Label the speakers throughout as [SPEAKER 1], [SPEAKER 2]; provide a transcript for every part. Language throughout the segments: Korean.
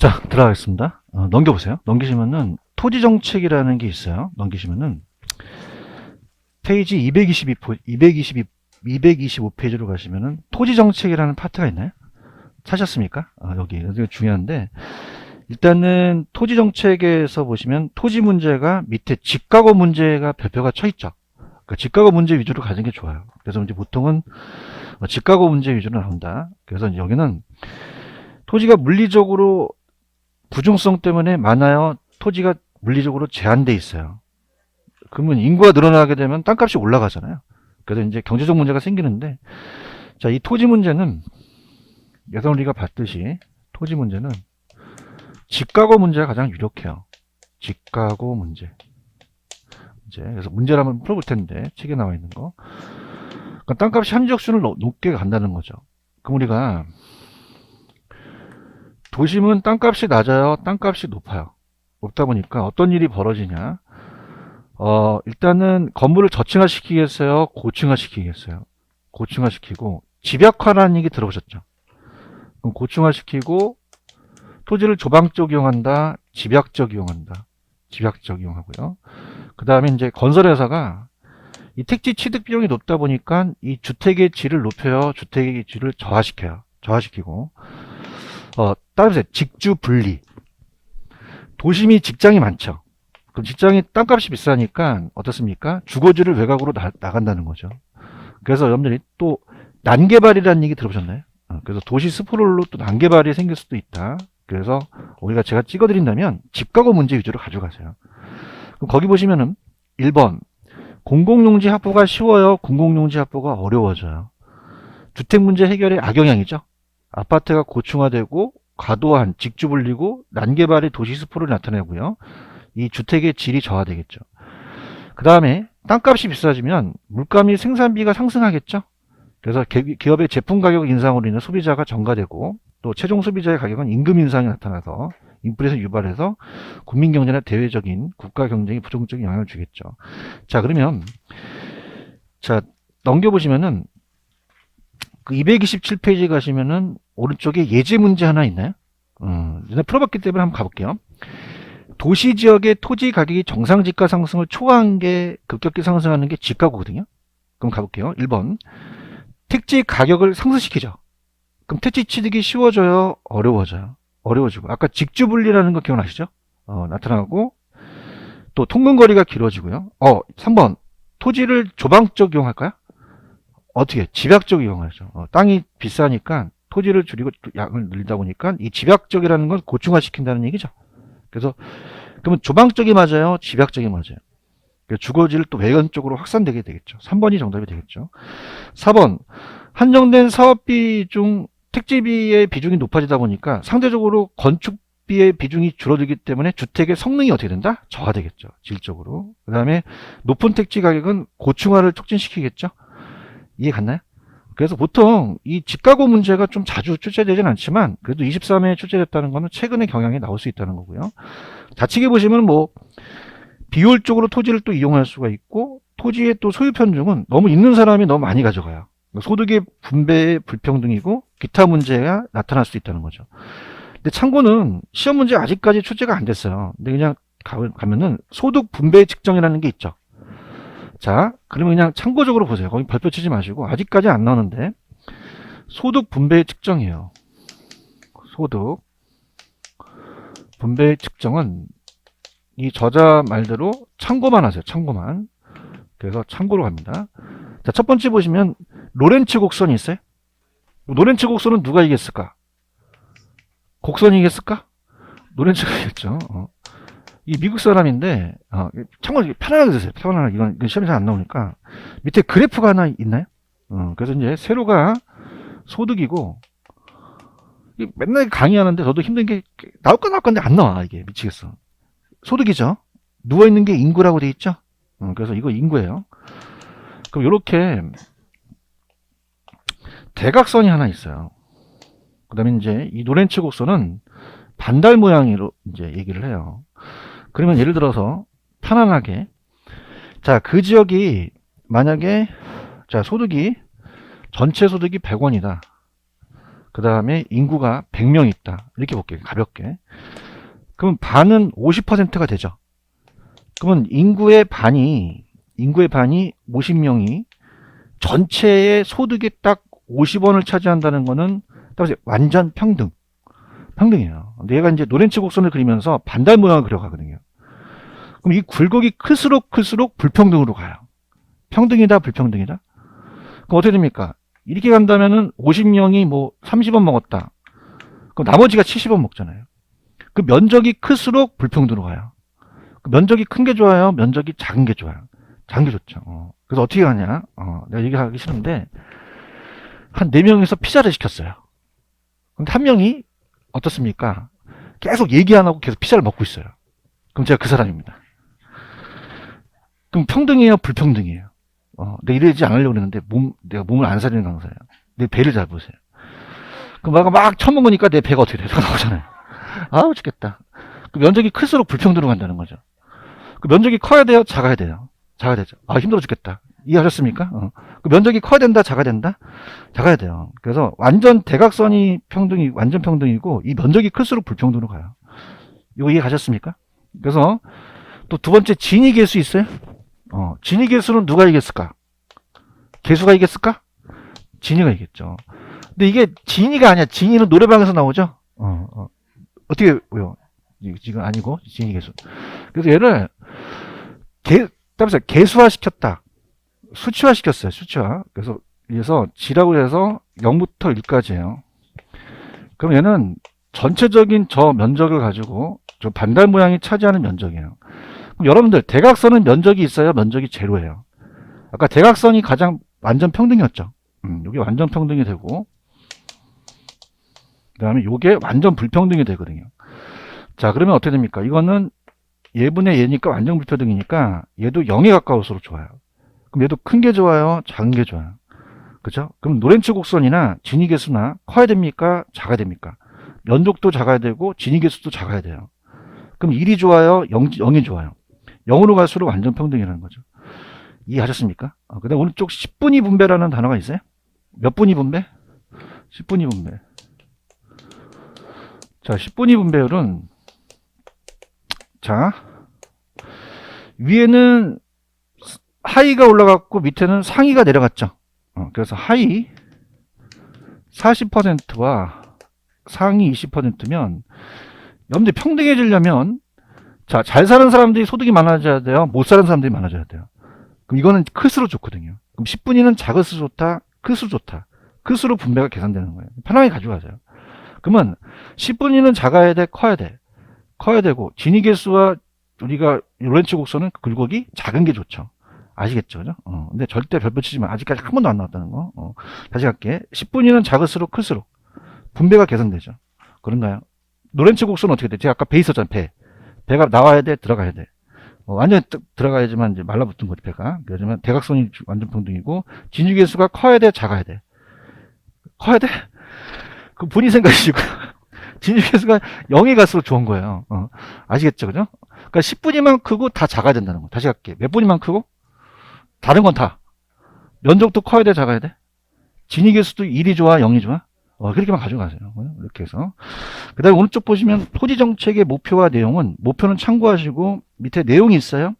[SPEAKER 1] 자, 들어가겠습니다. 넘겨보세요. 넘기시면은 토지정책이라는 게 있어요. 넘기시면은 페이지 225페이지로 가시면은 토지정책이라는 파트가 있나요? 찾았습니까? 여기 중요한데, 일단은 토지정책에서 보시면 토지 문제가 밑에 집가구 문제가 별표가 쳐 있죠. 그러니까 집가구 문제 위주로 가는 게 좋아요. 그래서 이제 보통은 집가구 문제 위주로 나온다. 그래서 여기는 토지가 물리적으로 부중성 때문에 많아요. 토지가 물리적으로 제한돼 있어요. 그러면 인구가 늘어나게 되면 땅값이 올라가잖아요. 그래서 이제 경제적 문제가 생기는데, 자, 이 토지 문제는 예전 우리가 봤듯이 토지 문제는 집가구 문제가 가장 유력해요. 집가구 문제. 이제 그래서 문제를 한번 풀어볼 텐데 책에 나와 있는 거. 그러니까 땅값이 한적순을 높게 간다는 거죠. 그럼 우리가 도심은 땅값이 낮아요, 땅값이 높아요. 높다 보니까 어떤 일이 벌어지냐? 일단은 건물을 저층화시키겠어요, 고층화시키겠어요? 고층화시키고 집약화라는 얘기 들어보셨죠? 그럼 고층화시키고 토지를 조방적 이용한다, 집약적 이용한다. 집약적 이용하고요. 그 다음에 이제 건설회사가 이 택지 취득 비용이 높다 보니까 이 주택의 질을 높여요, 주택의 질을 저하시켜요. 저하시키고 따라서 직주 분리. 도심이 직장이 많죠. 그럼 직장이 땅값이 비싸니까 어떻습니까? 주거지를 외곽으로 나간다는 거죠. 그래서 여러분들이 또 난개발이라는 얘기 들어보셨나요? 그래서 도시 스프롤로 또 난개발이 생길 수도 있다. 그래서 제가 찍어드린다면 집가구 문제 위주로 가져가세요. 그럼 거기 보시면은 1번 공공용지 확보가 쉬워요, 공공용지 확보가 어려워져요. 주택 문제 해결의 악영향이죠. 아파트가 고층화되고 과도한 직주 분리고 난개발의 도시 스포를 나타내고요. 이 주택의 질이 저하되겠죠. 그 다음에 땅값이 비싸지면 물가 및 생산비가 상승하겠죠. 그래서 기업의 제품 가격 인상으로 인해 소비자가 전가되고 또 최종 소비자의 가격은 임금 인상이 나타나서 인플레이션 유발해서 국민 경제나 대외적인 국가 경쟁에 부정적인 영향을 주겠죠. 자, 그러면 자 넘겨보시면은 그 227페이지 가시면은 오른쪽에 예제 문제 하나 있나요? 일단 풀어봤기 때문에 한번 가볼게요. 도시 지역의 토지 가격이 정상지가 상승을 초과한 게 급격히 상승하는 게 집가구거든요. 그럼 가볼게요. 1번 택지 가격을 상승시키죠. 그럼 택지 취득이 쉬워져요, 어려워져요? 어려워지고, 아까 직주분리라는 거 기억나시죠? 나타나고 또 통근거리가 길어지고요. 3번 토지를 조방적 이용할까요? 어떻게? 집약적 이용하죠. 땅이 비싸니까 토지를 줄이고 양을 늘리다 보니까 이 집약적이라는 건 고층화시킨다는 얘기죠. 그래서 그러면 조방적이 맞아요, 집약적이 맞아요? 주거지를 또 외관 쪽으로 확산되게 되겠죠. 3번이 정답이 되겠죠. 4번 한정된 사업비 중 택지비의 비중이 높아지다 보니까 상대적으로 건축비의 비중이 줄어들기 때문에 주택의 성능이 어떻게 된다? 저하되겠죠. 질적으로. 그 다음에 높은 택지 가격은 고층화를 촉진시키겠죠. 이해 갔나요? 그래서 보통 이 집가구 문제가 좀 자주 출제되진 않지만 그래도 23회에 출제됐다는 거는 최근의 경향이 나올 수 있다는 거고요. 좌측에 보시면 비효율적으로 토지를 또 이용할 수가 있고 토지의 또 소유 편중은 너무 있는 사람이 너무 많이 가져가요. 소득의 분배의 불평등이고 기타 문제가 나타날 수 있다는 거죠. 근데 참고는 시험 문제 아직까지 출제가 안 됐어요. 근데 그냥 가면은 소득 분배 측정이라는 게 있죠. 자, 그러면 그냥 참고적으로 보세요. 거기 별표 치지 마시고 아직까지 안 나오는데 소득 분배 측정이에요. 소득 분배 측정은 이 저자 말대로 참고만 하세요. 참고만. 그래서 참고로 갑니다. 자, 첫 번째 보시면 로렌츠 곡선이 있어요. 로렌츠 곡선은 누가 이겼을까? 곡선이 이겼을까? 로렌츠가 이겼죠. 이 미국 사람인데 참고로 편안하게 드세요. 편안하게. 이건 시험에 잘 안 나오니까 밑에 그래프가 하나 있나요? 그래서 이제 세로가 소득이고 맨날 강의하는데 저도 힘든 게 나올 건데 안 나와. 이게 미치겠어. 소득이죠. 누워있는 게 인구라고 돼 있죠. 그래서 이거 인구예요. 그럼 이렇게 대각선이 하나 있어요. 그 다음에 이제 이 로렌츠 곡선은 반달 모양으로 이제 얘기를 해요. 그러면 예를 들어서 편안하게 자, 그 지역이 만약에 자, 전체 소득이 100원이다. 그 다음에 인구가 100명 있다. 이렇게 볼게요. 가볍게. 그럼 반은 50%가 되죠. 그러면 인구의 반이 50명이 전체의 소득의 딱 50원을 차지한다는 거는 완전 평등이에요. 근데 얘가 이제 노렌츠 곡선을 그리면서 반달 모양을 그려가거든요. 그럼 이 굴곡이 클수록 불평등으로 가요. 평등이다, 불평등이다? 그럼 어떻게 됩니까? 이렇게 간다면은 50명이 뭐 30원 먹었다. 그럼 나머지가 70원 먹잖아요. 그 면적이 클수록 불평등으로 가요. 그 면적이 큰 게 좋아요? 면적이 작은 게 좋아요? 작은 게 좋죠. 그래서 어떻게 하냐? 내가 얘기하기 싫은데, 한 4명에서 피자를 시켰어요. 근데 한 명이 어떻습니까? 계속 얘기 안 하고 계속 피자를 먹고 있어요. 그럼 제가 그 사람입니다. 그럼 평등이에요? 불평등이에요? 내가 이러지 않으려고 그랬는데, 내가 몸을 안 사리는 강사예요. 내 배를 잘 보세요. 그럼 내가 막 처먹으니까 내 배가 어떻게 돼요? 나오잖아요. 아우, 죽겠다. 그 면적이 클수록 불평등으로 간다는 거죠. 그 면적이 커야 돼요? 작아야 돼요? 작아야 되죠. 아, 힘들어 죽겠다. 이해하셨습니까? 그 면적이 커야 된다? 작아야 된다? 작아야 돼요. 그래서 완전 대각선이 완전 평등이고, 이 면적이 클수록 불평등으로 가요. 이거 이해 가셨습니까? 그래서 또 두 번째, 진위 계수 있어요? 진위 계수는 누가 이겼을까? 계수가 이겼을까? 진위가 이겼죠. 근데 이게 진위가 아니야. 진위는 노래방에서 나오죠? 어떻게, 왜요? 지금 아니고, 진위 계수. 그래서 얘를, 계수화 시켰다. 수치화 시켰어요. 수치화. 그래서 G라고 해서 0부터 1까지예요. 그럼 얘는 전체적인 저 면적을 가지고 저 반달 모양이 차지하는 면적이에요. 그럼 여러분들 대각선은 면적이 있어요? 면적이 제로예요? 아까 대각선이 가장 완전 평등이었죠. 여기 완전 평등이 되고, 그 다음에 요게 완전 불평등이 되거든요. 자, 그러면 어떻게 됩니까? 이거는 얘분의 얘니까 완전 불평등이니까 얘도 0에 가까울수록 좋아요. 그럼 얘도 큰 게 좋아요? 작은 게 좋아요? 그죠? 그럼 노렌츠 곡선이나 진위 계수나 커야 됩니까? 작아야 됩니까? 면적도 작아야 되고 진위 계수도 작아야 돼요. 그럼 1이 좋아요? 0이 좋아요? 0으로 갈수록 완전 평등이라는 거죠. 이해하셨습니까? 그 다음 오른쪽 10분위 분배라는 단어가 있어요? 몇 분위 분배? 10분위 분배. 자, 10분위 분배율은, 자, 위에는 하위가 올라갔고 밑에는 상위가 내려갔죠. 그래서 하위 40%와 상위 20%면 여러분들 평등해지려면, 자, 잘 사는 사람들이 소득이 많아져야 돼요? 못 사는 사람들이 많아져야 돼요? 그럼 이거는 클수록 좋거든요. 그럼 10분위는 작을수록 좋다? 클수록 좋다? 클수록 분배가 계산되는 거예요. 편하게 가져가세요. 그러면 10분위는 작아야 돼? 커야 돼? 커야 되고, 진위 계수와 우리가 로렌츠 곡선은 굴곡이 작은 게 좋죠. 아시겠죠? 그죠? 근데 절대 별 붙이지 마. 아직까지 한 번도 안 나왔다는 거. 다시 갈게. 10분위는 작을수록 클수록 분배가 개선되죠. 그런가요? 노렌츠 곡선은 어떻게 돼? 제가 아까 배 있었잖아요. 배가 나와야 돼? 들어가야 돼? 완전히 들어가야지만 이제 말라붙은 거지, 배가. 그러지만 대각선이 완전 평등이고, 진위 계수가 커야 돼? 작아야 돼? 커야 돼? 그 본인 생각이시고. 진위 계수가 0이 갈수록 좋은 거예요. 아시겠죠? 그죠? 그러니까 10분위만 크고 다 작아야 된다는 거. 다시 갈게. 몇 분위만 크고? 다른 건 다. 면적도 커야 돼? 작아야 돼? 진위 계수도 1이 좋아? 0이 좋아? 그렇게만 가져가세요. 이렇게 해서. 그 다음에 오른쪽 보시면 토지정책의 목표와 내용은, 목표는 참고하시고 밑에 내용이 있어요.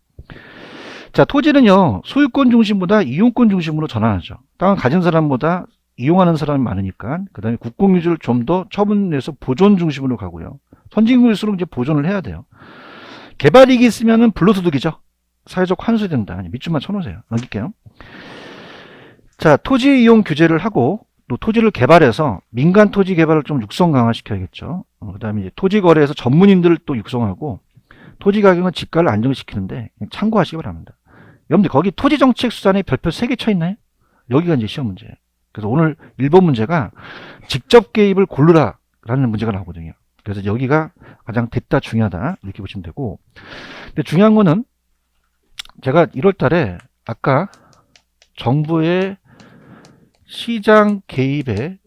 [SPEAKER 1] 자, 토지는요, 소유권 중심보다 이용권 중심으로 전환하죠. 땅을 가진 사람보다 이용하는 사람이 많으니까. 그 다음에 국공유지를 좀 더 처분해서 보존 중심으로 가고요. 선진국일수록 이제 보존을 해야 돼요. 개발이익이 있으면은 불로소득이죠. 사회적 환수이 된다. 밑줄만 쳐놓으세요. 넘길게요. 자, 토지 이용 규제를 하고, 또 토지를 개발해서 민간 토지 개발을 좀 육성 강화시켜야겠죠. 그 다음에 이제 토지 거래에서 전문인들을 또 육성하고, 토지 가격은 집가를 안정시키는데 참고하시기 바랍니다. 여러분들 거기 토지 정책 수단에 별표 3개 쳐 있나요? 여기가 이제 시험 문제예요. 그래서 오늘 1번 문제가 직접 개입을 고르라 라는 문제가 나오거든요. 그래서 여기가 가장 됐다 중요하다 이렇게 보시면 되고, 근데 중요한 거는 제가 1월 달에 아까 정부의 시장 개입의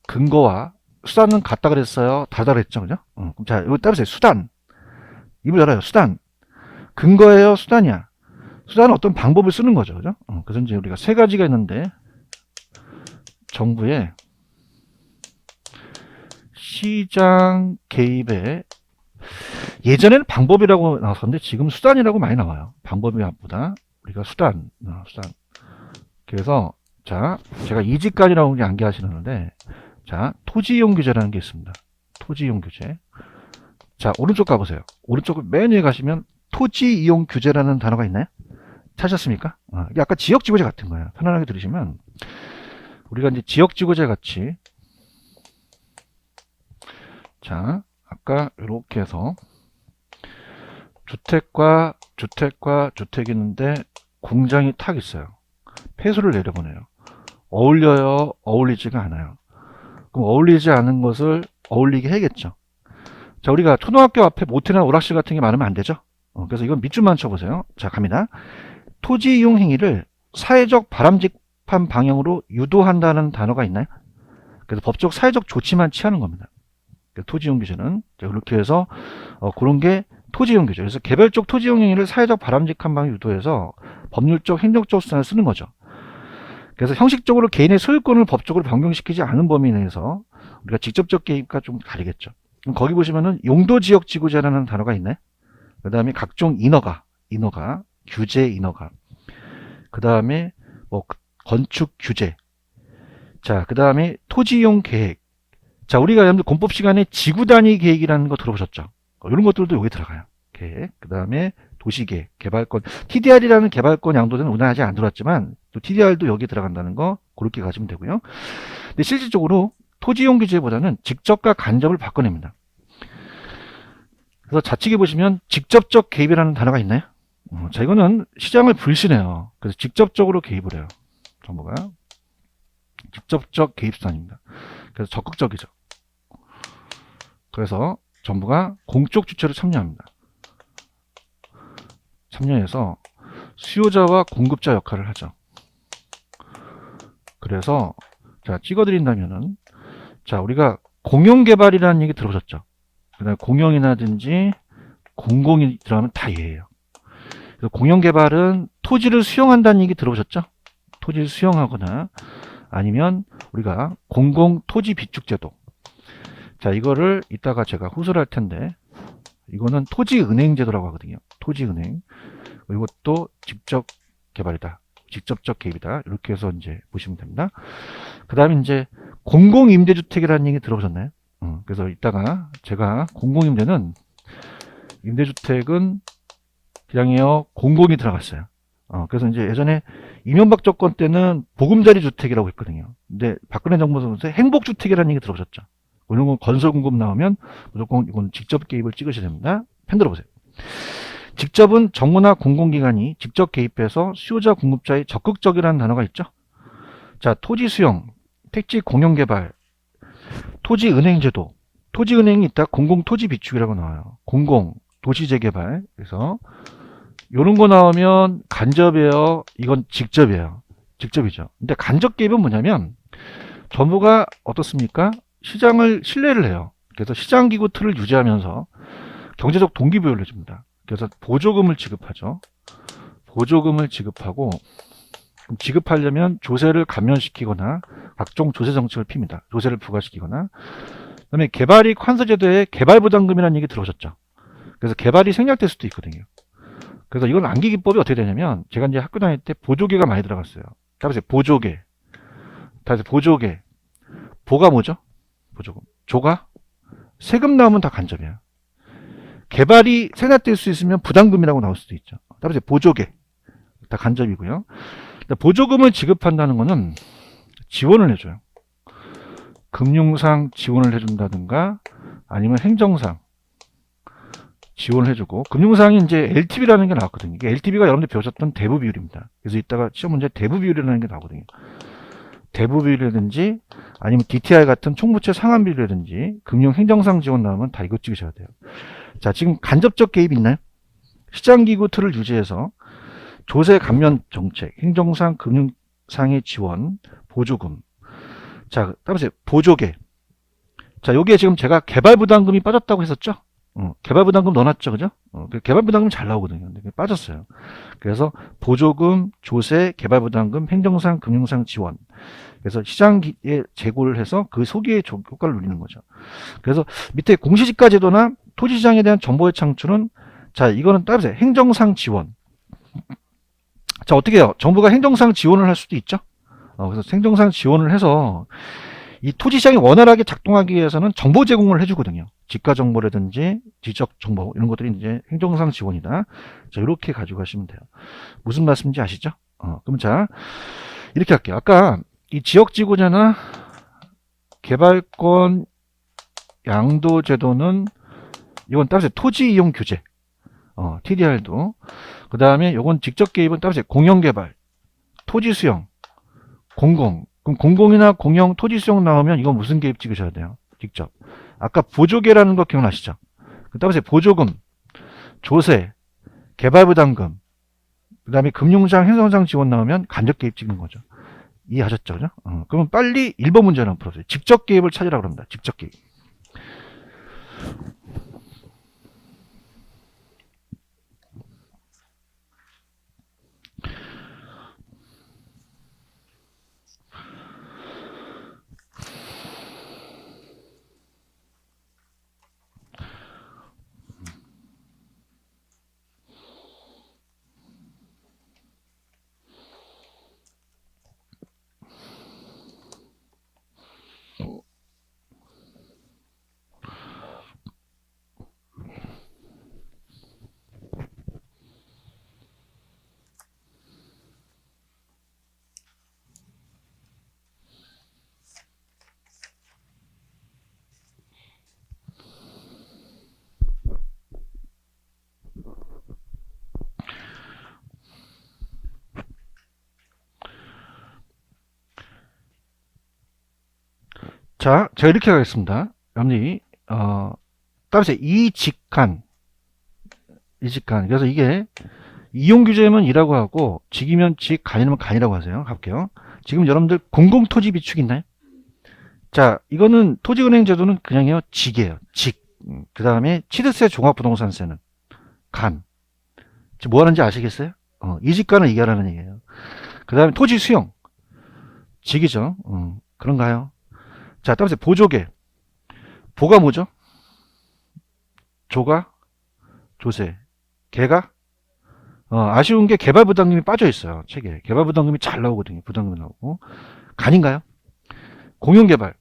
[SPEAKER 1] 근거와 수단은 같다 그랬어요? 다르다 그랬죠? 그죠? 자, 이거 따르세요. 수단. 입을 열어요. 수단. 근거예요? 수단이야? 수단은 어떤 방법을 쓰는 거죠. 그죠? 그래서 이제 우리가 3가지가 있는데, 정부의 시장 개입의 예전에는 방법이라고 나왔었는데 지금 수단이라고 많이 나와요. 방법보다 우리가 수단. 그래서 자, 제가 이지까지라고 암기하시는데, 자, 토지이용 규제라는 게 있습니다. 토지이용 규제. 자, 오른쪽 가보세요. 오른쪽 맨 위에 가시면 토지이용 규제라는 단어가 있나요? 찾았습니까? 이게 아까 지역지구제 같은 거예요. 편안하게 들으시면 우리가 이제 지역지구제 같이, 자, 아까 이렇게 해서 주택과 주택이 있는데 공장이 탁 있어요. 폐수를 내려보내요. 어울려요? 어울리지가 않아요. 그럼 어울리지 않은 것을 어울리게 해야겠죠. 자, 우리가 초등학교 앞에 모텔이나 오락실 같은 게 많으면 안 되죠. 그래서 이건 밑줄만 쳐보세요. 자, 갑니다. 토지 이용 행위를 사회적 바람직한 방향으로 유도한다는 단어가 있나요? 그래서 법적 사회적 조치만 취하는 겁니다. 토지 이용 규제는 이렇게 해서 그런 게 토지 이용 규제. 그래서 개별적 토지 이용 행위를 사회적 바람직한 방향 유도해서 법률적 행정적 수단을 쓰는 거죠. 그래서 형식적으로 개인의 소유권을 법적으로 변경시키지 않은 범위 내에서 우리가 직접적 개입과 좀 다르겠죠. 그럼 거기 보시면은 용도지역지구제라는 단어가 있네. 그 다음에 각종 인허가, 규제 인허가. 그 다음에 뭐 건축 규제. 자, 그 다음에 토지이용 계획. 자, 우리가 여러분들 공법 시간에 지구 단위 계획이라는 거 들어보셨죠? 이런 것들도 여기 들어가요. 계획. 그 다음에 도시계획, 개발권. TDR이라는 개발권 양도는 우리나라 아직 안 들어왔지만 또 TDR도 여기 들어간다는 거 그렇게 가시면 되고요. 근데 실질적으로 토지이용 규제보다는 직접과 간접을 바꿔냅니다. 그래서 좌측에 보시면 직접적 개입이라는 단어가 있나요? 자, 이거는 시장을 불신해요. 그래서 직접적으로 개입을 해요. 정부가. 직접적 개입수단입니다. 그래서 적극적이죠. 그래서 정부가 공적 주체로 참여합니다. 참여해서 수요자와 공급자 역할을 하죠. 그래서 자, 찍어드린다면은, 자, 우리가 공용개발이라는 얘기 들어보셨죠? 그다음에 공용이라든지 공공이 들어가면 다 얘예요. 그래서 공용개발은 토지를 수용한다는 얘기 들어보셨죠? 토지를 수용하거나 아니면 우리가 공공토지비축제도. 자, 이거를 이따가 제가 후술할 텐데, 이거는 토지은행제도라고 하거든요. 토지은행. 이것도 직접 개발이다. 직접적 개입이다. 이렇게 해서 이제 보시면 됩니다. 그 다음에 이제 공공임대주택이라는 얘기 들어보셨나요? 그래서 이따가 제가 공공임대는, 임대주택은 그냥요 공공이 들어갔어요. 그래서 이제 예전에 이명박 정권 때는 보금자리 주택이라고 했거든요. 근데 박근혜 정부 들어서 행복주택이라는 얘기 들어보셨죠? 이런 건 건설 공급 나오면 무조건 이건 직접 개입을 찍으셔야 됩니다. 펜 들어보세요. 직접은 정부나 공공기관이 직접 개입해서 수요자 공급자의 적극적이라는 단어가 있죠. 자, 토지 수용, 택지 공용개발, 토지은행제도. 토지은행이 있다 공공토지비축이라고 나와요. 공공 도시재개발. 그래서 요런 거 나오면 간접이에요, 이건 직접이에요. 직접이죠. 근데 간접 개입은 뭐냐면 정부가 어떻습니까? 시장을 신뢰를 해요. 그래서 시장기구 틀을 유지하면서 경제적 동기부여를 해줍니다. 그래서 보조금을 지급하죠. 보조금을 지급하고, 지급하려면 조세를 감면시키거나 각종 조세 정책을 핍니다. 조세를 부과시키거나. 그다음에 개발이익 환수제도에 개발부담금이라는 얘기 들어오셨죠. 그래서 개발이 생략될 수도 있거든요. 그래서 이건 암기기법이 어떻게 되냐면, 제가 이제 학교 다닐 때 보조개가 많이 들어갔어요. 다보세요. 보조개. 다보세요. 보조개. 보가 뭐죠? 보조금. 조가? 세금 나오면 다 간접이야. 개발이 생략될 수 있으면 부담금이라고 나올 수도 있죠. 다보세요. 보조개. 다 간접이고요. 보조금을 지급한다는 거는 지원을 해줘요. 금융상 지원을 해준다든가 아니면 행정상 지원을 해주고, 금융상이 이제 LTV라는 게 나왔거든요. 이게 LTV가 여러분들 배우셨던 대부 비율입니다. 그래서 이따가 시험 문제 대부 비율이라는 게 나오거든요. 대부 비율이라든지 아니면 DTI 같은 총부채 상환 비율이라든지 금융 행정상 지원 나오면 다 이거 찍으셔야 돼요. 자, 지금 간접적 개입 있나요? 시장기구 틀을 유지해서 조세 감면 정책, 행정상, 금융상의 지원, 보조금. 자, 따라서 보조개. 자, 여기에 지금 제가 개발부담금이 빠졌다고 했었죠? 개발부담금 넣어놨죠, 그죠? 개발부담금 잘 나오거든요. 근데 그게 빠졌어요. 그래서 보조금, 조세, 개발부담금, 행정상, 금융상 지원. 그래서 시장에 재고를 해서 그 소기의 효과를 누리는 거죠. 그래서 밑에 공시지가 제도나 토지시장에 대한 정보의 창출은, 자, 이거는 따라서 행정상 지원. 자, 어떻게 해요? 정부가 행정상 지원을 할 수도 있죠. 그래서 행정상 지원을 해서 이 토지시장이 원활하게 작동하기 위해서는 정보 제공을 해주거든요. 지가 정보라든지 지적 정보 이런 것들이 이제 행정상 지원이다. 자, 이렇게 가지고 가시면 돼요. 무슨 말씀인지 아시죠? 그럼 자, 이렇게 할게요. 아까 이 지역지구제나 개발권 양도 제도는 이건 따라서 토지 이용 규제, TDR도. 그 다음에 이건 직접 개입은 따라서 공영개발, 토지 수용, 공공. 그럼 공공이나 공영 토지 수용 나오면 이건 무슨 개입 찍으셔야 돼요? 직접. 아까 보조개라는 거 기억나시죠? 그 다음에 보조금, 조세, 개발부담금, 그 다음에 금융상, 행정상 지원 나오면 간접 개입 찍는 거죠. 이해하셨죠? 그죠? 그러면 빨리 1번 문제를 한번 풀어주세요. 직접 개입을 찾으라고 합니다. 직접 개입. 자, 제가 이렇게 가겠습니다. 여러분이, 따라서 이직한. 그래서 이게, 이용규제면 이라고 하고, 직이면 직, 간이면 간이라고 하세요. 할게요. 지금 여러분들 공공토지 비축 있나요? 자, 이거는 토지은행 제도는 그냥요, 직이에요. 직. 그 다음에 취득세 종합부동산세는 간. 지금 뭐 하는지 아시겠어요? 이직간을 얘기하라는 얘기예요. 그 다음에 토지 수용. 직이죠. 그런가요? 자, 따라서 보조개. 보가 뭐죠? 조가? 조세. 개가? 아쉬운 게 개발부담금이 빠져 있어요. 책에. 개발부담금이 잘 나오거든요. 부담금이 나오고. 간인가요? 공용개발.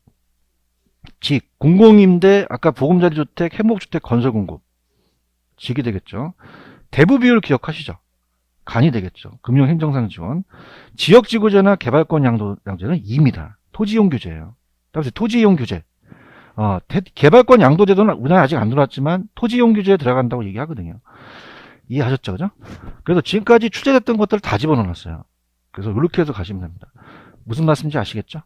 [SPEAKER 1] 직. 공공임대, 아까 보금자리주택, 행복주택 건설공급. 직이 되겠죠. 대부 비율 기억하시죠? 간이 되겠죠. 금융행정상 지원. 지역지구제나 개발권 양도제는 2입니다. 토지이용 규제예요. 따라서 토지이용 규제. 개발권 양도제도는 우리나라 아직 안 들어왔지만 토지이용 규제에 들어간다고 얘기하거든요. 이해하셨죠? 그죠? 그래서 지금까지 출제됐던 것들을 다 집어넣어놨어요. 그래서 이렇게 해서 가시면 됩니다. 무슨 말씀인지 아시겠죠?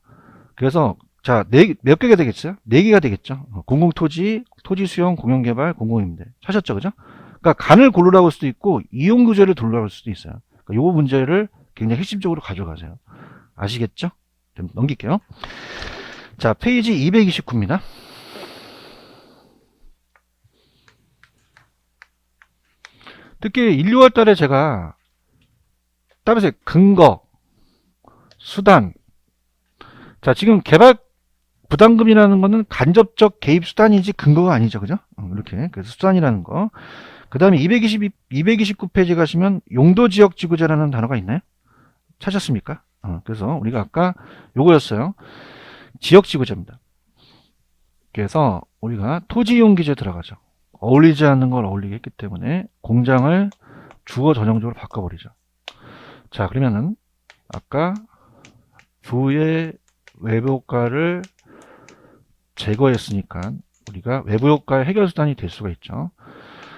[SPEAKER 1] 그래서 자, 몇 개가 되겠어요? 4개가 되겠죠. 공공토지, 토지수용, 공용개발, 공공임대. 찾았죠? 그죠? 그러니까 간을 고르라고 할 수도 있고 이용 규제를 고르라고 할 수도 있어요. 그러니까 요 문제를 굉장히 핵심적으로 가져가세요. 아시겠죠? 넘길게요. 자, 페이지 229입니다. 특히 1, 2월 달에 제가 따라서 근거, 수단. 자, 지금 개발 부담금이라는 거는 간접적 개입 수단이지 근거가 아니죠. 그죠? 이렇게. 그래서 수단이라는 거. 그 다음에 229페이지 가시면 용도지역지구제라는 단어가 있나요? 찾았습니까? 그래서 우리가 아까 요거였어요. 지역지구제입니다. 그래서 우리가 토지이용규제 들어가죠. 어울리지 않는 걸 어울리게 했기 때문에 공장을 주어 전형적으로 바꿔버리죠. 자, 그러면은 아까 부의 외부효과를 제거했으니까 우리가 외부효과의 해결수단이 될 수가 있죠.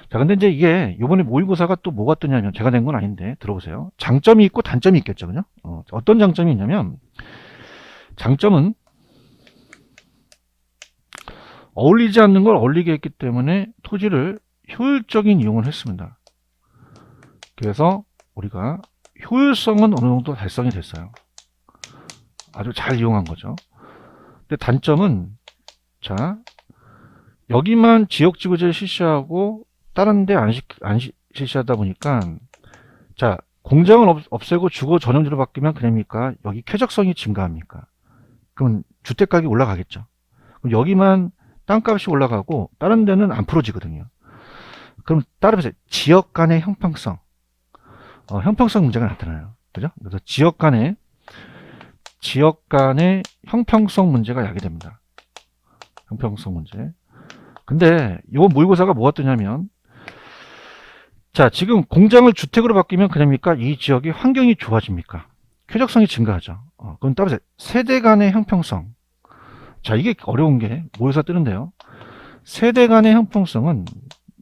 [SPEAKER 1] 자, 근데 이제 이게 요번에 모의고사가 또 뭐가 뜨냐면 제가 낸 건 아닌데 들어보세요. 장점이 있고 단점이 있겠죠. 그죠? 어떤 장점이 있냐면 장점은 어울리지 않는 걸 어울리게 했기 때문에 토지를 효율적인 이용을 했습니다. 그래서 우리가 효율성은 어느 정도 달성이 됐어요. 아주 잘 이용한 거죠. 근데 단점은 자, 여기만 지역지구제를 실시하고 다른 데 안 실시하다 보니까 자 공장을 없애고 주거 전용지로 바뀌면 그럽니까? 여기 쾌적성이 증가합니까? 그럼 주택가격이 올라가겠죠. 그럼 여기만 땅값이 올라가고 다른 데는 안 풀어지거든요. 그럼 따라서 지역 간의 형평성, 형평성 문제가 나타나요. 그죠? 그래서 지역 간의 형평성 문제가 야기됩니다. 형평성 문제. 근데 이번 모의고사가 뭐가 뜨냐면 자 지금 공장을 주택으로 바뀌면 그럽니까? 이 지역의 환경이 좋아집니까? 쾌적성이 증가하죠. 그럼 따라서 세대 간의 형평성. 자 이게 어려운 게 모의고사 뜨는데요. 세대 간의 형평성은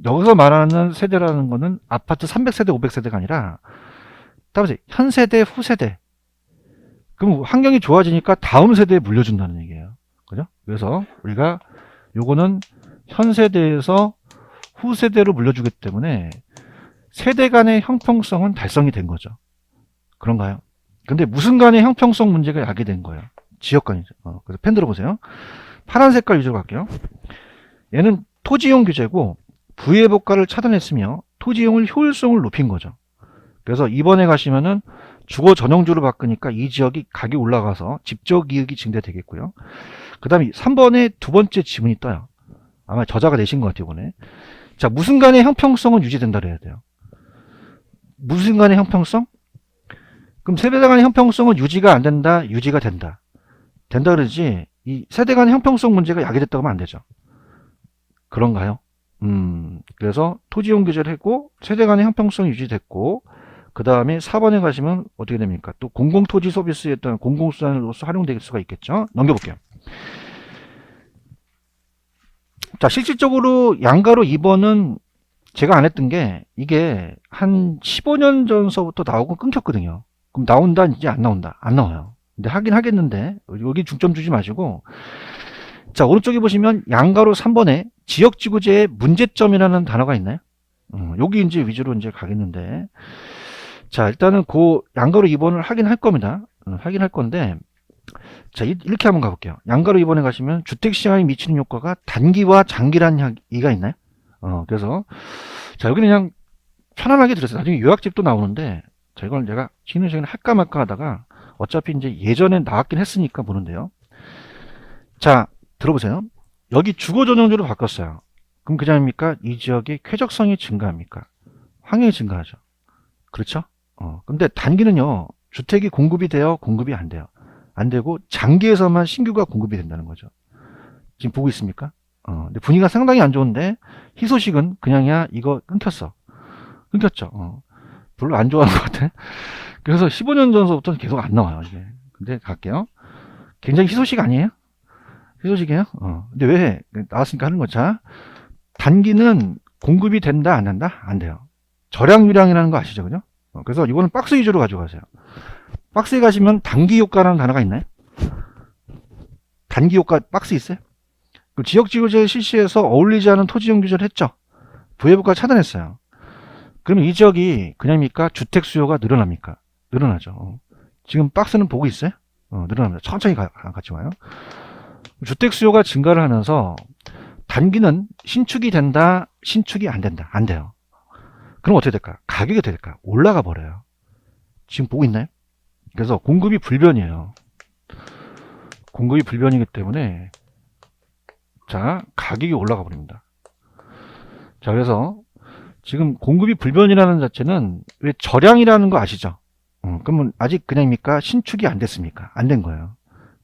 [SPEAKER 1] 여기서 말하는 세대라는 거는 아파트 300세대, 500세대가 아니라 따라서 현 세대, 후 세대. 그럼 환경이 좋아지니까 다음 세대에 물려준다는 얘기예요. 그죠? 그래서 우리가 요거는 현 세대에서 후 세대로 물려주기 때문에 세대 간의 형평성은 달성이 된 거죠. 그런가요? 근데 무슨 간의 형평성 문제가 야기된 거예요. 지역 간이죠. 그래서 펜 들어보세요. 파란 색깔 위주로 갈게요. 얘는 토지용 규제고 부의회복가를 차단했으며 토지용을 효율성을 높인 거죠. 그래서 이번에 가시면은 주거 전용주로 바꾸니까 이 지역이 가격이 올라가서 집적 이익이 증대되겠고요. 그 다음에 3번에 두 번째 지문이 떠요. 아마 저자가 내신 것 같아요, 이번에. 자, 무슨 간의 형평성은 유지된다 그래야 돼요. 무슨 간의 형평성? 그럼 세대 간의 형평성은 유지가 안 된다, 유지가 된다. 된다 그러지, 이 세대 간의 형평성 문제가 야기됐다고 하면 안 되죠. 그런가요? 그래서 토지용 규제를 했고, 세대 간의 형평성이 유지됐고, 그 다음에 4번에 가시면 어떻게 됩니까? 또 공공토지 서비스에 따른 공공수단으로서 활용될 수가 있겠죠? 넘겨볼게요. 자, 실질적으로 양가로 2번은 제가 안 했던 게 이게 한 15년 전서부터 나오고 끊겼거든요. 그럼 나온다, 이제 안 나온다? 안 나와요. 근데 하긴 하겠는데, 여기 중점 주지 마시고, 자, 오른쪽에 보시면 양가로 3번에 지역지구제의 문제점이라는 단어가 있나요? 여기 이제 위주로 이제 가겠는데, 자, 일단은 양가로 2번을 하긴 할 겁니다. 하긴 할 건데, 자, 이렇게 한번 가볼게요. 양가로 2번에 가시면 주택시장에 미치는 효과가 단기와 장기라는 이야기가 있나요? 그래서, 자, 여기는 그냥 편안하게 들었어요. 나중에 요약집도 나오는데, 자, 이걸 제가 쉬는 시간에 할까 말까 하다가, 어차피 이제 예전에 나왔긴 했으니까 보는데요. 자, 들어보세요. 여기 주거 전용지로 바꿨어요. 그럼 그냥입니까? 이 지역의 쾌적성이 증가합니까? 환경이 증가하죠. 그렇죠? 근데 단기는요, 주택이 공급이 돼요? 공급이 안 돼요? 안 되고, 장기에서만 신규가 공급이 된다는 거죠. 지금 보고 있습니까? 근데 분위기가 상당히 안 좋은데, 희소식은 그냥이야, 이거 끊겼어. 끊겼죠. 별로 안 좋아하는 것 같아. 그래서 15년 전서부터 계속 안 나와요, 이게. 근데 갈게요. 굉장히 희소식 아니에요? 희소식이에요? 근데 왜 나왔으니까 하는 거죠. 자, 단기는 공급이 된다, 안 된다? 안 돼요. 절약유량이라는 거 아시죠? 그죠? 그래서 이거는 박스 위주로 가져가세요. 박스에 가시면 단기 효과라는 단어가 있나요? 단기 효과 박스 있어요? 그 지역지구제 실시해서 어울리지 않은 토지용 규제를 했죠. 부회복가 차단했어요. 그러면 이 지역이 그냥입니까? 주택 수요가 늘어납니까? 늘어나죠. 지금 박스는 보고 있어요? 늘어납니다. 천천히 같이 와요. 주택 수요가 증가를 하면서 단기는 신축이 된다, 신축이 안 된다. 안 돼요. 그럼 어떻게 될까? 가격이 어떻게 될까? 올라가 버려요. 지금 보고 있나요? 그래서 공급이 불변이에요. 공급이 불변이기 때문에 자, 가격이 올라가 버립니다. 자, 그래서 지금 공급이 불변이라는 자체는 왜 절양이라는 거 아시죠? 그러면 아직 그냥입니까? 신축이 안 됐습니까? 안 된 거예요.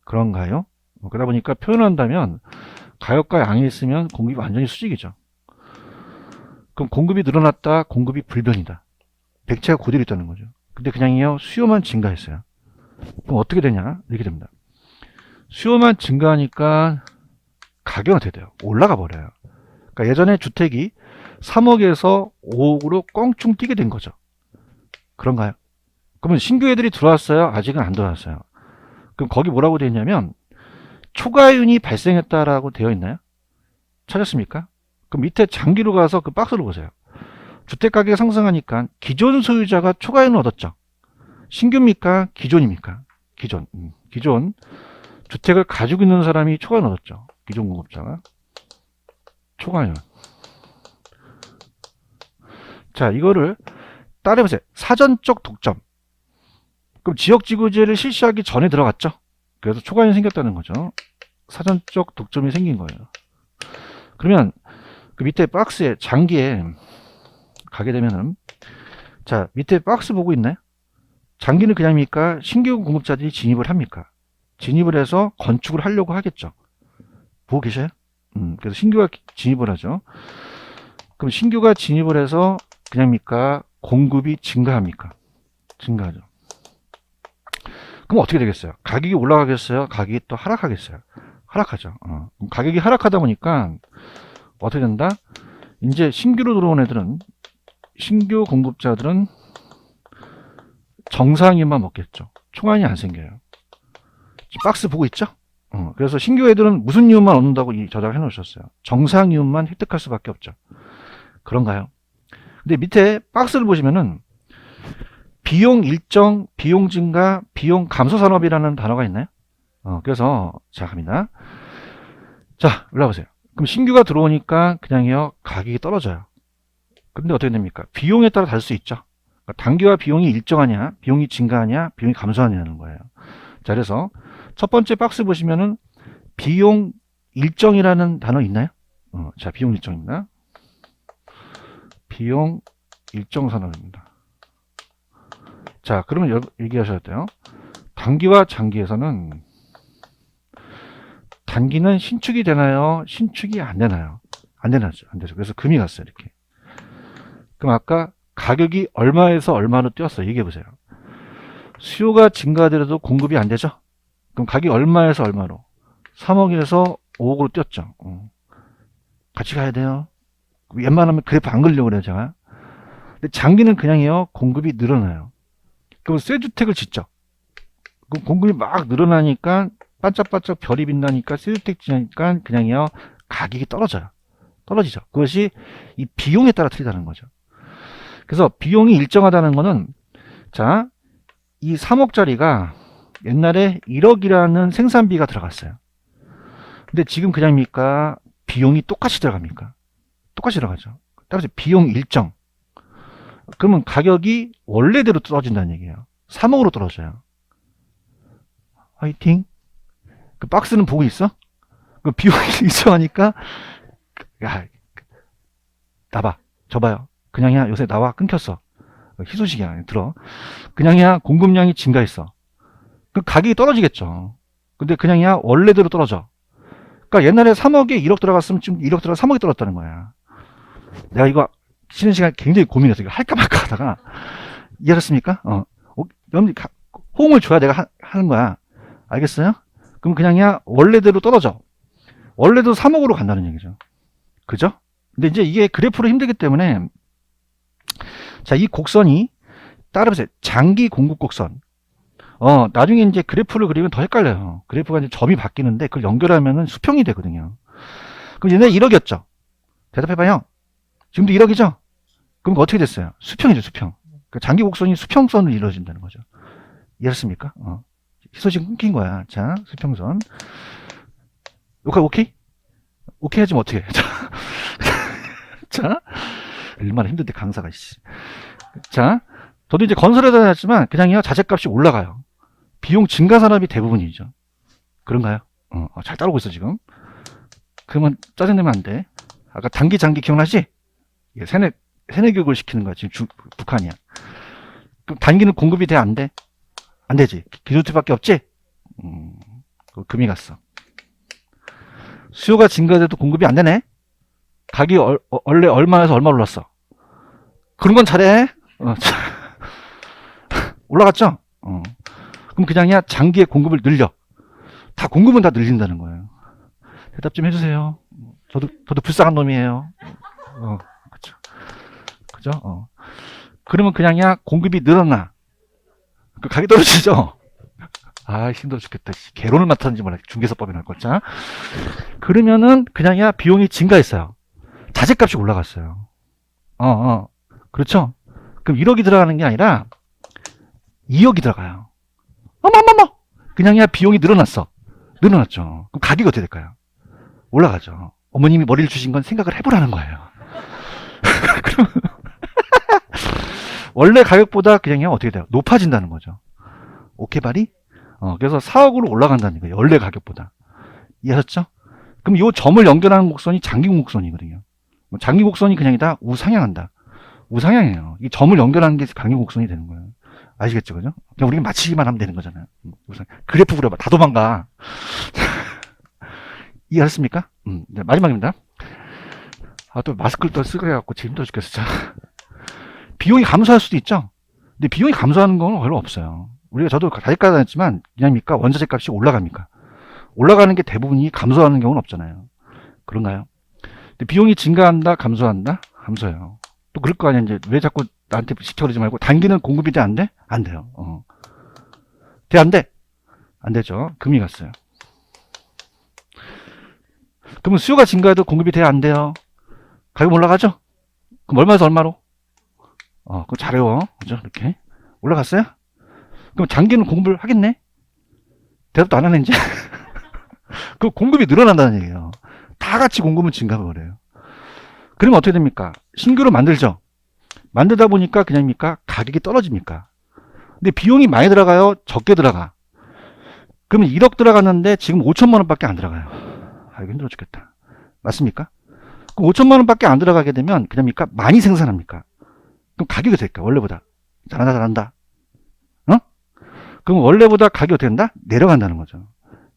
[SPEAKER 1] 그런가요? 그러다 보니까 표현한다면 가격과 양이 있으면 공급이 완전히 수직이죠. 그럼 공급이 늘어났다, 공급이 불변이다. 백채가 그대로 있다는 거죠. 근데 그냥요, 수요만 증가했어요. 그럼 어떻게 되냐? 이렇게 됩니다. 수요만 증가하니까 가격은 어떻게 돼요? 올라가 버려요. 그러니까 예전에 주택이 3억에서 5억으로 껑충 뛰게 된 거죠. 그런가요? 그러면 신규 애들이 들어왔어요? 아직은 안 들어왔어요. 그럼 거기 뭐라고 되어 있냐면 초과이윤이 발생했다라고 되어 있나요? 찾았습니까? 그럼 밑에 장기로 가서 그 박스를 보세요. 주택가격이 상승하니까 기존 소유자가 초과이윤을 얻었죠. 신규입니까? 기존입니까? 기존. 기존 주택을 가지고 있는 사람이 초과이윤을 얻었죠. 기존 공급자가. 초과이윤. 자, 이거를 따라해보세요. 사전적 독점. 그럼 지역지구제를 실시하기 전에 들어갔죠. 그래서 초과이윤이 생겼다는 거죠. 사전적 독점이 생긴 거예요. 그러면 그 밑에 박스에 장기에 가게 되면은, 자, 밑에 박스 보고 있나요? 장기는 그냥입니까? 신규 공급자들이 진입을 합니까? 진입을 해서 건축을 하려고 하겠죠. 보고 계셔요? 그래서 신규가 진입을 하죠. 그럼 신규가 진입을 해서 그냥입니까? 공급이 증가합니까? 증가하죠. 그럼 어떻게 되겠어요? 가격이 올라가겠어요? 가격이 또 하락하겠어요? 하락하죠. 가격이 하락하다 보니까 어떻게 된다? 이제 신규로 들어온 애들은, 신규 공급자들은 정상이윤만 먹겠죠. 초과이윤이 안 생겨요. 박스 보고 있죠? 그래서 신규 애들은 무슨 이윤만 얻는다고 저장을 해 놓으셨어요. 정상이윤만 획득할 수밖에 없죠. 그런가요? 근데 밑에 박스를 보시면은 비용 일정, 비용 증가, 비용 감소 산업이라는 단어가 있나요? 그래서 자, 갑니다. 자, 올라보세요. 그럼 신규가 들어오니까 그냥요, 가격이 떨어져요. 근데 어떻게 됩니까? 비용에 따라 다를 수 있죠. 그러니까 단기와 비용이 일정하냐, 비용이 증가하냐, 비용이 감소하냐는 거예요. 자, 그래서 첫 번째 박스 보시면은 비용 일정이라는 단어 있나요? 자, 비용 일정입니다. 비용 일정 산업입니다. 자, 그러면 얘기하셔야 돼요. 단기와 장기에서는 단기는 신축이 되나요? 신축이 안 되나요? 안 되나죠. 안 되죠. 그래서 금이 갔어요. 이렇게. 그럼 아까 가격이 얼마에서 얼마로 뛰었어요? 얘기해 보세요. 수요가 증가하더라도 공급이 안 되죠? 그럼 가격이 얼마에서 얼마로? 3억에서 5억으로 뛰었죠. 같이 가야 돼요. 웬만하면 그래프 안 그리려고 그래요, 제가. 근데 장기는 그냥요, 공급이 늘어나요. 그럼 새 주택을 짓죠. 그럼 공급이 막 늘어나니까, 반짝반짝 별이 빛나니까, 새 주택 짓니까 그냥요, 가격이 떨어져요. 떨어지죠. 그것이 이 비용에 따라 틀리다는 거죠. 그래서 비용이 일정하다는 거는, 자, 이 3억짜리가 옛날에 1억이라는 생산비가 들어갔어요. 근데 지금 그냥입니까? 비용이 똑같이 들어갑니까? 똑같이 들어가죠. 따라서 비용 일정. 그러면 가격이 원래대로 떨어진다는 얘기예요. 3억으로 떨어져요. 화이팅. 그 박스는 보고 있어? 그 비용이 일정하니까, 야, 나봐. 저봐요. 그냥이야, 요새 나와. 끊겼어. 희소식이야. 들어. 그냥이야, 공급량이 증가했어. 그 가격이 떨어지겠죠. 근데 그냥이야, 원래대로 떨어져. 그러니까 옛날에 3억에 1억 들어갔으면 지금 1억 들어가 3억이 떨어졌다는 거야. 내가 이거 쉬는 시간 굉장히 고민했어. 이거 할까 말까 하다가 이해하셨습니까? 호응을 줘야 내가 하는 거야. 알겠어요? 그럼 그냥이야, 원래대로 떨어져. 원래도 3억으로 간다는 얘기죠. 그죠? 근데 이제 이게 그래프로 힘들기 때문에, 자, 이 곡선이 따라보세요. 장기 공급 곡선. 나중에 이제 그래프를 그리면 더 헷갈려요. 그래프가 이제 점이 바뀌는데 그걸 연결하면은 수평이 되거든요. 그럼 얘네 1억이었죠. 대답해봐요. 지금도 1억이죠? 그럼 어떻게 됐어요? 수평이죠, 수평. 그러니까 장기 곡선이 수평선으로 이루어진다는 거죠. 이해했습니까? 희소식 끊긴 거야. 자, 수평선. 오케이? 오케이 하지면 어떻게 해? 자, 얼마나 힘든데 강사가. 자, 저도 이제 건설에다 놨지만 그냥요, 자재값이 올라가요. 비용 증가 산업이 대부분이죠. 그런가요? 잘 따라오고 있어 지금. 그러면 짜증내면 안 돼. 아까 단기 장기 기억나지? 세뇌 교육을 시키는 거야 지금 북한이야. 그럼 단기는 공급이 돼? 안 돼? 안 되지. 기술투밖에 없지? 금이 갔어. 수요가 증가돼도 공급이 안 되네? 가격이 원래 얼마에서 얼마 올랐어? 그런 건 잘해. 올라갔죠? 그럼 그냥이야, 장기의 공급을 늘려. 다 공급은 다 늘린다는 거예요. 대답 좀 해주세요. 저도 불쌍한 놈이에요. 그죠? 그러면 그냥이야, 공급이 늘어나. 그 가격이 떨어지죠? 아, 힘들어 죽겠다. 개론을 맡았는지 몰라. 중개사법이 날 것. 자, 그러면은 그냥이야, 비용이 증가했어요. 자재값이 올라갔어요. 그렇죠? 그럼 1억이 들어가는 게 아니라 2억이 들어가요. 어머머머! 그냥이야, 비용이 늘어났어. 늘어났죠. 그럼 가격이 어떻게 될까요? 올라가죠. 어머님이 머리를 주신 건 생각을 해보라는 거예요. 그럼 원래 가격보다 그냥 어떻게 돼요? 높아진다는 거죠. 오케바리? 그래서 4억으로 올라간다는 거예요. 원래 가격보다. 이해하셨죠? 그럼 이 점을 연결하는 곡선이 장기 곡선이거든요. 장기 곡선이 그냥이다 우상향한다. 우상향이에요. 이 점을 연결하는 게 장기 곡선이 되는 거예요. 아시겠죠, 그죠? 그냥 우리가 맞히기만 하면 되는 거잖아요. 그래프 그려봐. 다 도망가. 이해하셨습니까? 네, 마지막입니다. 또 마스크를 또 쓰고 해갖고 지금 힘들어 죽겠어. 자, 비용이 감소할 수도 있죠. 근데 비용이 감소하는 건 별로 없어요. 우리가 저도 다시까 다녔지만 그냥입니까? 원자재 값이 올라갑니까? 올라가는 게 대부분이 감소하는 경우는 없잖아요. 그런가요? 근데 비용이 증가한다, 감소한다? 감소해요. 또 그럴 거 아니야. 이제 왜 자꾸 나한테 시켜 그러지 말고 단기는 공급이 돼? 안 돼? 안 돼요. 돼? 안 돼? 안 되죠. 금이 갔어요. 그러면 수요가 증가해도 공급이 돼야 안 돼요? 가격 올라가죠? 그럼 얼마에서 얼마로? 그거 잘해요. 그죠? 이렇게. 올라갔어요? 그럼 장기는 공급을 하겠네? 대답도 안 하네, 이제. 그 공급이 늘어난다는 얘기예요. 다 같이 공급은 증가해버려요. 그러면 어떻게 됩니까? 신규로 만들죠? 만들다 보니까 그냥입니까? 가격이 떨어집니까? 근데 비용이 많이 들어가요? 적게 들어가? 그러면 1억 들어갔는데 지금 5천만 원밖에 안 들어가요. 이거 힘들어 죽겠다. 맞습니까? 그럼 5천만 원밖에 안 들어가게 되면 그냥입니까? 많이 생산합니까? 그럼 가격이 될까? 원래보다. 잘한다. 그럼 원래보다 가격이 어떻게 된다? 내려간다는 거죠.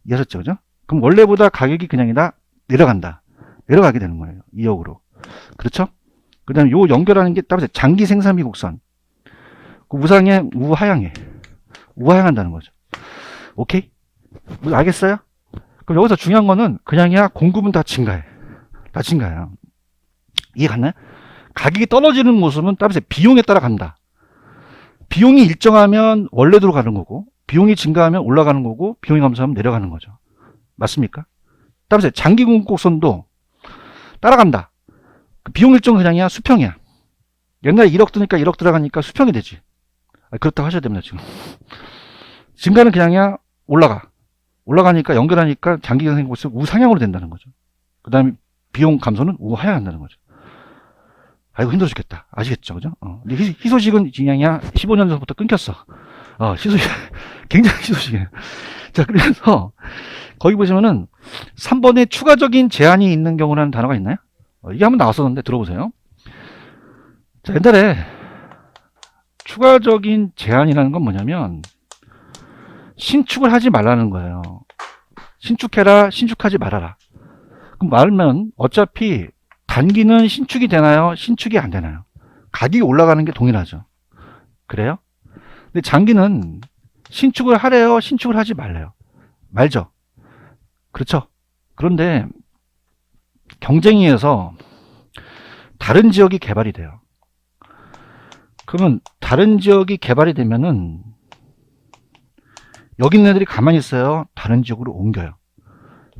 [SPEAKER 1] 이해하셨죠? 그죠? 그럼 원래보다 가격이 그냥이다? 내려간다. 내려가게 되는 거예요. 2억으로. 그렇죠? 그 다음에 요 연결하는 게 따로 장기 생산비 곡선. 그 우상향, 우하향해. 우하향한다는 거죠. 오케이? 알겠어요? 그럼 여기서 중요한 거는 그냥이야 공급은 다 증가해. 다 증가해요. 이해 갔나요? 가격이 떨어지는 모습은 따로 비용에 따라 간다. 비용이 일정하면 원래대로 가는 거고 비용이 증가하면 올라가는 거고 비용이 감소하면 내려가는 거죠. 맞습니까? 따로 장기 공급 곡선도 따라간다. 비용 일정 그냥이야 수평이야. 옛날에 1억 드니까 1억 들어가니까 수평이 되지. 그렇다고 하셔야 됩니다. 지금 증가는 그냥이야 올라가니까 연결하니까 장기 경생 곡선 우상향으로 된다는 거죠. 그 다음에 비용 감소는 우하향한다는 거죠. 아이고 힘들어 죽겠다. 아시겠죠? 그죠? 희소식은 그냥이야 15년 전부터 끊겼어. 희소식 굉장히 희소식이에요. 자, 그래서 거기 보시면은 3번에 추가적인 제한이 있는 경우라는 단어가 있나요? 이게 한번 나왔었는데 들어보세요. 자, 옛날에 추가적인 제한이라는 건 뭐냐면 신축을 하지 말라는 거예요. 신축해라, 신축하지 말아라. 그럼 말하면 어차피 단기는 신축이 되나요? 신축이 안 되나요? 가격이 올라가는 게 동일하죠. 그래요? 근데 장기는 신축을 하래요? 신축을 하지 말래요? 말죠. 그렇죠. 그런데 경쟁에 의해서 다른 지역이 개발이 돼요. 그러면 다른 지역이 개발이 되면은 여기 있는 애들이 가만히 있어요? 다른 지역으로 옮겨요.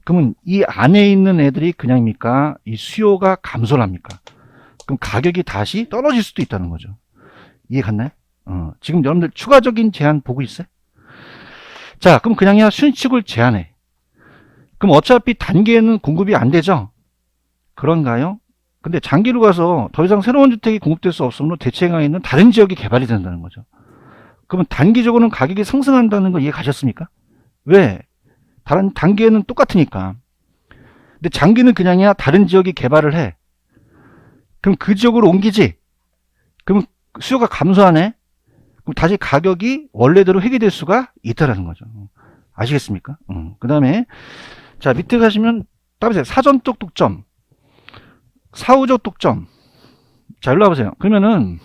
[SPEAKER 1] 그러면 이 안에 있는 애들이 그냥입니까? 이 수요가 감소를 합니까? 그럼 가격이 다시 떨어질 수도 있다는 거죠. 이해 갔나요? 지금 여러분들 추가적인 제한 보고 있어요? 자, 그럼 그냥이야 신축을 제한해. 그럼 어차피 단기에는 공급이 안 되죠? 그런가요? 근데 장기로 가서 더 이상 새로운 주택이 공급될 수 없으므로 대체행하에 있는 다른 지역이 개발이 된다는 거죠. 그러면 단기적으로는 가격이 상승한다는 거 이해 가셨습니까? 왜? 단기에는 똑같으니까. 근데 장기는 그냥이야 다른 지역이 개발을 해. 그럼 그 지역으로 옮기지? 그럼 수요가 감소하네? 그럼 다시 가격이 원래대로 회귀될 수가 있다라는 거죠. 아시겠습니까? 그 다음에, 자, 밑에 가시면, 따보세요. 사전적 독점, 사후적 독점. 자, 일로 와보세요. 그러면은,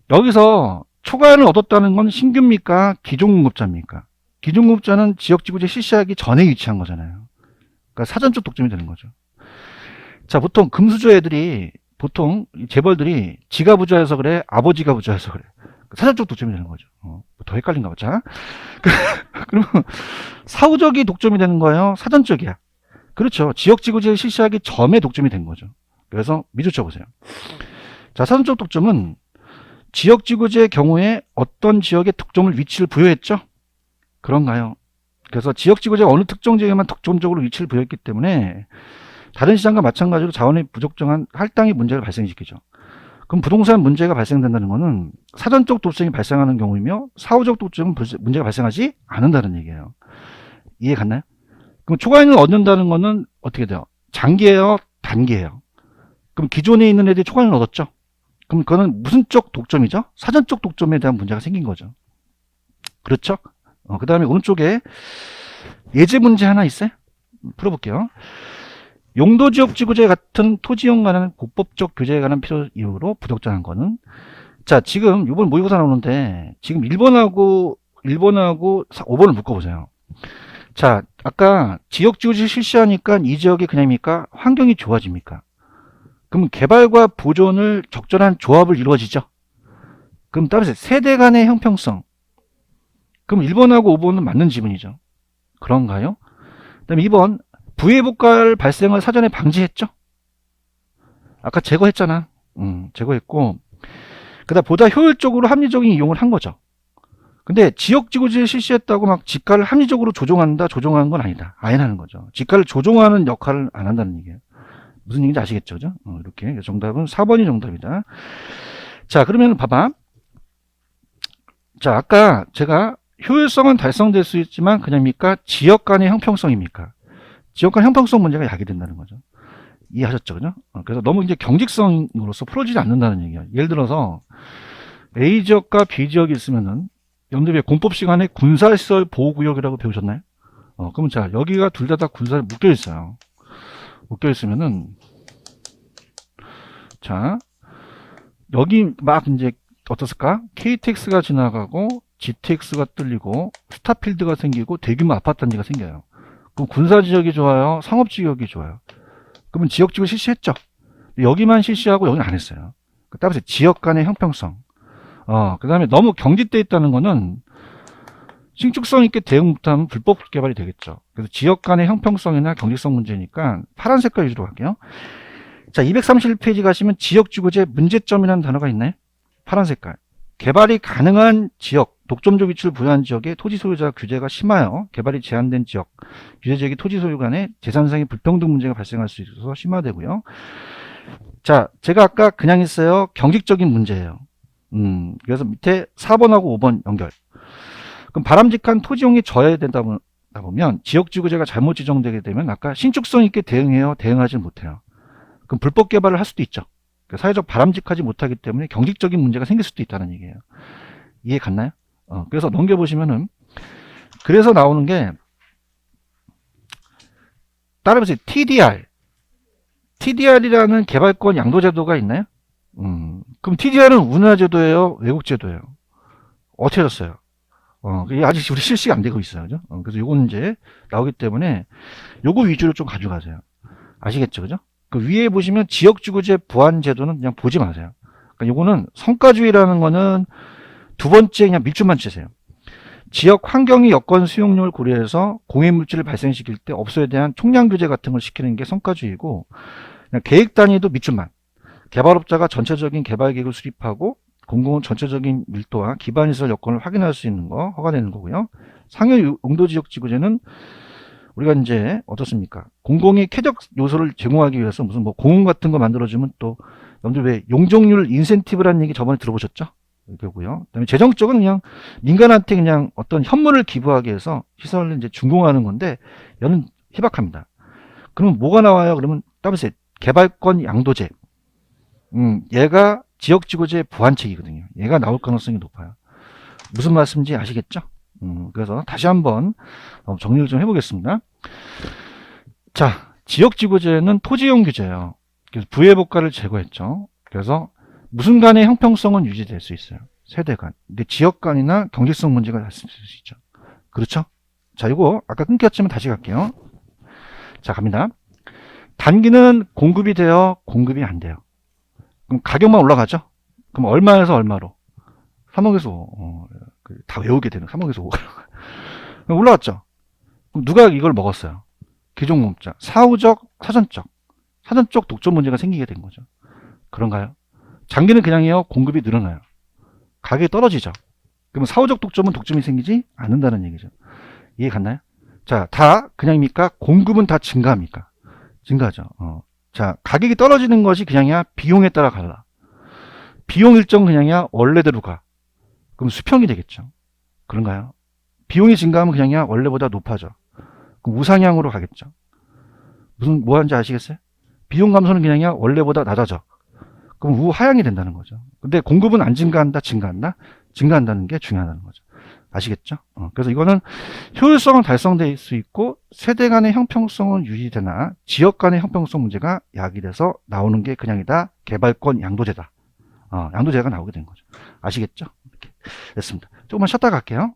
[SPEAKER 1] 여기서 초과를 얻었다는 건 신규입니까? 기존 공급자입니까? 기존 공급자는 지역지구제 실시하기 전에 위치한 거잖아요. 그러니까 사전적 독점이 되는 거죠. 자, 보통 금수저 애들이, 보통 재벌들이 지가 부자여서 그래, 아버지가 부자여서 그래. 사전적 독점이 되는 거죠. 더 헷갈린가 보자. 그러면 사후적이 독점이 되는 거예요? 사전적이야? 그렇죠. 지역지구제를 실시하기 전에 독점이 된 거죠. 그래서 미주 쳐보세요. 자, 사전적 독점은 지역지구제의 경우에 어떤 지역에 독점을 위치를 부여했죠? 그런가요? 그래서 지역지구제가 어느 특정 지역에만 독점적으로 위치를 부여했기 때문에 다른 시장과 마찬가지로 자원의 부적정한 할당이 문제를 발생시키죠. 그럼 부동산 문제가 발생된다는 것은 사전적 도청이 발생하는 경우이며 사후적 도청은 문제가 발생하지 않는다는 얘기예요. 이해 갔나요? 그럼 초과이익을 얻는다는 것은 어떻게 돼요? 장기예요? 단기예요? 그럼 기존에 있는 애들이 초과이익을 얻었죠? 그럼 그거는 무슨 쪽 독점이죠? 사전적 독점에 대한 문제가 생긴 거죠. 그렇죠? 그 다음에 오른쪽에 예제 문제 하나 있어요? 풀어볼게요. 용도지역지구제 같은 토지용 관한 국법적 규제에 관한 필요 이유로 부적절한 거는, 자, 지금 이번 모의고사 나오는데 지금 1번하고 5번을 묶어보세요. 자, 아까 지역지구제 실시하니까 이 지역이 그냥입니까? 환경이 좋아집니까? 그럼 개발과 보존을 적절한 조합을 이루어지죠? 그럼 따라서 세대 간의 형평성. 그럼 1번하고 5번은 맞는 지문이죠. 그런가요? 그 다음에 2번, 부의복갈 발생을 사전에 방지했죠? 아까 제거했잖아. 제거했고, 그 다음 보다 효율적으로 합리적인 이용을 한 거죠. 근데 지역지구제를 실시했다고 막 지가를 합리적으로 조정하는 건 아니다. 아니라는 거죠. 지가를 조정하는 역할을 안 한다는 얘기예요. 무슨 얘기인지 아시겠죠? 그죠? 이렇게. 정답은 4번이 정답이다. 자, 그러면 봐봐. 자, 아까 제가 효율성은 달성될 수 있지만 그냥입니까? 지역 간의 형평성입니까? 지역 간 형평성 문제가 야기된다는 거죠. 이해하셨죠? 그죠? 그래서 너무 이제 경직성으로서 풀어지지 않는다는 얘기야. 예를 들어서 A 지역과 B 지역이 있으면은 여러분들이 공법 시간에 군사시설 보호구역이라고 배우셨나요? 그러면 자, 여기가 둘 다 군사에 묶여 있어요. 묶여 있으면은, 자, 여기 막 이제 어떻을까? KTX가 지나가고 GTX가 뚫리고 스타필드가 생기고 대규모 아파트 단지가 생겨요. 그럼 군사지역이 좋아요? 상업지역이 좋아요? 그러면 지역지구 실시했죠? 여기만 실시하고 여기는 안 했어요. 따라서 지역 간의 형평성. 그 다음에 너무 경직돼 있다는 거는 신축성 있게 대응 못하면 불법 개발이 되겠죠. 그래서 지역 간의 형평성이나 경직성 문제니까 파란 색깔 위주로 갈게요. 자, 231페이지 가시면 지역지구제 문제점이라는 단어가 있나요? 파란 색깔. 개발이 가능한 지역, 독점적 위치를 부여한 지역에 토지 소유자 규제가 심하여 개발이 제한된 지역, 규제지역의 토지 소유 간의 재산상의 불평등 문제가 발생할 수 있어서 심화되고요. 자, 제가 아까 그냥 했어요. 경직적인 문제예요. 그래서 밑에 4번하고 5번 연결. 그럼 바람직한 토지용이 저해되다 보면 지역지구제가 잘못 지정되게 되면 아까 신축성 있게 대응해요? 대응하지 못해요? 그럼 불법 개발을 할 수도 있죠. 사회적 바람직하지 못하기 때문에 경직적인 문제가 생길 수도 있다는 얘기예요. 이해 갔나요? 그래서 넘겨보시면은, 그래서 나오는 게, 따라해보세요. TDR이라는 개발권 양도제도가 있나요? 그럼 TDR은 우리나라 제도예요? 외국 제도예요? 어떻게 됐어요? 그게 아직 우리 실시가 안 되고 있어요. 그죠? 그래서 요거는 이제 나오기 때문에 요거 위주로 좀 가져가세요. 아시겠죠? 그죠? 그 위에 보시면 지역지구제 보완 제도는 그냥 보지 마세요. 그러니까 요거는 성과주의라는 거는 두 번째 그냥 밑줄만 치세요. 지역 환경의 여건 수용률을 고려해서 공해물질을 발생시킬 때 업소에 대한 총량 규제 같은 걸 시키는 게 성과주의고, 그냥 계획 단위도 밑줄만. 개발업자가 전체적인 개발 계획을 수립하고 공공은 전체적인 밀도와 기반시설 여건을 확인할 수 있는 거 허가되는 거고요. 상여 용도지역지구제는 우리가 이제 어떻습니까? 공공이 쾌적 요소를 제공하기 위해서 무슨 뭐 공원 같은 거 만들어주면 또 여러분들 왜 용적률 인센티브라는 얘기 저번에 들어보셨죠? 이거고요. 그다음에 재정적은 그냥 민간한테 그냥 어떤 현물을 기부하기 위해서 시설을 이제 준공하는 건데 얘는 희박합니다. 그러면 뭐가 나와요? 그러면 따라서 개발권 양도제. 얘가 지역지구제 보완책이거든요. 얘가 나올 가능성이 높아요. 무슨 말씀인지 아시겠죠? 그래서 다시 한번 정리를 좀 해보겠습니다. 자, 지역지구제는 토지용 규제예요. 그래서 부의복가를 제거했죠. 그래서 무슨 간의 형평성은 유지될 수 있어요. 세대 간. 근데 지역 간이나 경제성 문제가 발생할 수 있죠. 그렇죠? 자, 이거 아까 끊겼지만 다시 갈게요. 자, 갑니다. 단기는 공급이 돼요? 공급이 안 돼요? 그럼 가격만 올라가죠? 그럼 얼마에서 얼마로? 3억에서 5. 다 외우게 되는 3억에서 5. 올라갔죠? 그럼 누가 이걸 먹었어요? 기존공급자. 사후적, 사전적 독점 문제가 생기게 된 거죠. 그런가요? 장기는 그냥이요. 공급이 늘어나요. 가격이 떨어지죠. 그러면 사후적 독점은 독점이 생기지 않는다는 얘기죠. 이해 갔나요? 자, 다 그냥입니까? 공급은 다 증가합니까? 증가하죠. 자, 가격이 떨어지는 것이 그냥이야 비용에 따라 갈라. 비용 일정 그냥이야 원래대로 가. 그럼 수평이 되겠죠. 그런가요? 비용이 증가하면 그냥이야 원래보다 높아져. 그럼 우상향으로 가겠죠. 뭐 하는지 아시겠어요? 비용 감소는 그냥이야 원래보다 낮아져. 그럼 우하향이 된다는 거죠. 근데 공급은 안 증가한다, 증가한다? 증가한다는 게 중요하다는 거죠. 아시겠죠? 그래서 이거는 효율성은 달성될 수 있고 세대 간의 형평성은 유지되나 지역 간의 형평성 문제가 야기돼서 나오는 게 그냥이다. 개발권 양도제다. 양도제가 나오게 된 거죠. 아시겠죠? 이렇게 됐습니다. 조금만 쉬었다 갈게요.